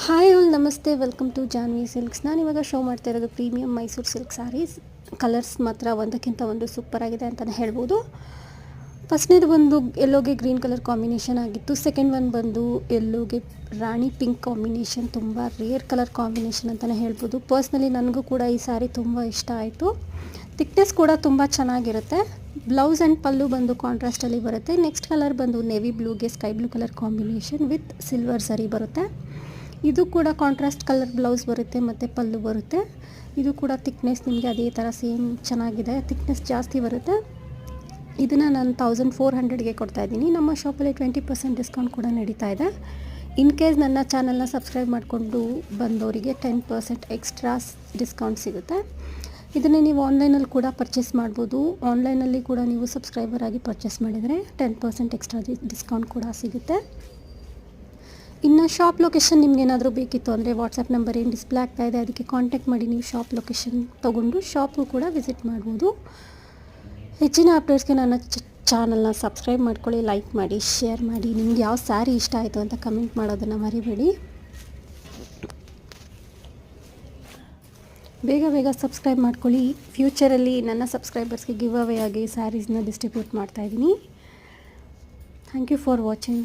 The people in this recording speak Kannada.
ಹಾಯ್ ಆಲ್ ನಮಸ್ತೆ, ವೆಲ್ಕಮ್ ಟು ಜಾನ್ವಿ ಸಿಲ್ಕ್ಸ್. ನಾನು ಇವಾಗ ಶೋ ಮಾಡ್ತಾ ಇರೋದು premium Mysuru silk sarees. Colours ಮಾತ್ರ ಒಂದಕ್ಕಿಂತ ಒಂದು ಸೂಪರ್ ಆಗಿದೆ ಅಂತಲೇ ಹೇಳ್ಬೋದು. ಫಸ್ಟ್ನೇದು ಬಂದು ಎಲ್ಲೋಗೆ ಗ್ರೀನ್ ಕಲರ್ ಕಾಂಬಿನೇಷನ್ ಆಗಿತ್ತು. ಸೆಕೆಂಡ್ ಒನ್ ಬಂದು ಎಲ್ಲೋಗೆ ರಾಣಿ ಪಿಂಕ್ ಕಾಂಬಿನೇಷನ್, ತುಂಬ ರೇರ್ ಕಲರ್ ಕಾಂಬಿನೇಷನ್ ಅಂತಲೇ ಹೇಳ್ಬೋದು. ಪರ್ಸ್ನಲಿ ನನಗೂ ಕೂಡ ಈ ಸ್ಯಾರಿ ತುಂಬ ಇಷ್ಟ ಆಯಿತು. ಥಿಕ್ನೆಸ್ ಕೂಡ ತುಂಬ ಚೆನ್ನಾಗಿರುತ್ತೆ. ಬ್ಲೌಸ್ ಆ್ಯಂಡ್ ಪಲ್ಲು ಬಂದು ಕಾಂಟ್ರಾಸ್ಟಲ್ಲಿ ಬರುತ್ತೆ. ನೆಕ್ಸ್ಟ್ ಕಲರ್ ಬಂದು ನೇವಿ ಬ್ಲೂಗೆ sky blue colour combination with silver ಸರಿ ಬರುತ್ತೆ. ಇದು ಕೂಡ ಕಾಂಟ್ರಾಸ್ಟ್ ಕಲರ್ ಬ್ಲೌಸ್ ಬರುತ್ತೆ ಮತ್ತು ಪಲ್ಲು ಬರುತ್ತೆ. ಇದು ಕೂಡ ಥಿಕ್ನೆಸ್ ನಿಮಗೆ ಅದೇ ಥರ ಸೇಮ್ ಚೆನ್ನಾಗಿದೆ, ಥಿಕ್ನೆಸ್ ಜಾಸ್ತಿ ಬರುತ್ತೆ. ಇದನ್ನು ನಾನು 1400ಗೆ ಕೊಡ್ತಾಯಿದ್ದೀನಿ. ನಮ್ಮ ಶಾಪಲ್ಲಿ 20% ಡಿಸ್ಕೌಂಟ್ ಕೂಡ ನಡೀತಾ ಇದೆ. ಇನ್ ಕೇಸ್ ನನ್ನ ಚಾನಲ್ನ ಸಬ್ಸ್ಕ್ರೈಬ್ ಮಾಡಿಕೊಂಡು ಬಂದವರಿಗೆ 10% ಎಕ್ಸ್ಟ್ರಾ ಡಿಸ್ಕೌಂಟ್ ಸಿಗುತ್ತೆ. ಇದನ್ನು ನೀವು ಆನ್ಲೈನಲ್ಲಿ ಕೂಡ ಪರ್ಚೇಸ್ ಮಾಡ್ಬೋದು. ಆನ್ಲೈನಲ್ಲಿ ಕೂಡ ನೀವು ಸಬ್ಸ್ಕ್ರೈಬರ್ ಆಗಿ ಪರ್ಚೇಸ್ ಮಾಡಿದರೆ 10% ಎಕ್ಸ್ಟ್ರಾ ಡಿಸ್ಕೌಂಟ್ ಕೂಡ ಸಿಗುತ್ತೆ. ಇನ್ನು ಶಾಪ್ ಲೊಕೇಶನ್ ನಿಮಗೇನಾದರೂ ಬೇಕಿತ್ತು ಅಂದರೆ ವಾಟ್ಸಪ್ ನಂಬರ್ ಏನು ಡಿಸ್ಪ್ಲೇ ಆಗ್ತಾ ಇದೆ, ಅದಕ್ಕೆ ಕಾಂಟ್ಯಾಕ್ಟ್ ಮಾಡಿ ನೀವು ಶಾಪ್ ಲೊಕೇಶನ್ ತೊಗೊಂಡು ಶಾಪು ಕೂಡ ವಿಸಿಟ್ ಮಾಡ್ಬೋದು. ಹೆಚ್ಚಿನ ಅಪ್ಡೇಟ್ಸ್ಗೆ ನನ್ನ ಚಾನಲ್ನ ಸಬ್ಸ್ಕ್ರೈಬ್ ಮಾಡ್ಕೊಳ್ಳಿ, ಲೈಕ್ ಮಾಡಿ, ಶೇರ್ ಮಾಡಿ. ನಿಮ್ಗೆ ಯಾವ ಸ್ಯಾರಿ ಇಷ್ಟ ಆಯಿತು ಅಂತ ಕಮೆಂಟ್ ಮಾಡೋದನ್ನು ಮರಿಬೇಡಿ. ಬೇಗ ಬೇಗ ಸಬ್ಸ್ಕ್ರೈಬ್ ಮಾಡ್ಕೊಳ್ಳಿ. ಫ್ಯೂಚರಲ್ಲಿ ನನ್ನ ಸಬ್ಸ್ಕ್ರೈಬರ್ಸ್ಗೆ ಗಿವ್ ಅವೇ ಆಗಿ ಸ್ಯಾರೀಸ್ನ ಡಿಸ್ಟ್ರಿಬ್ಯೂಟ್ ಮಾಡ್ತಾಯಿದ್ದೀನಿ. Thank you for watching.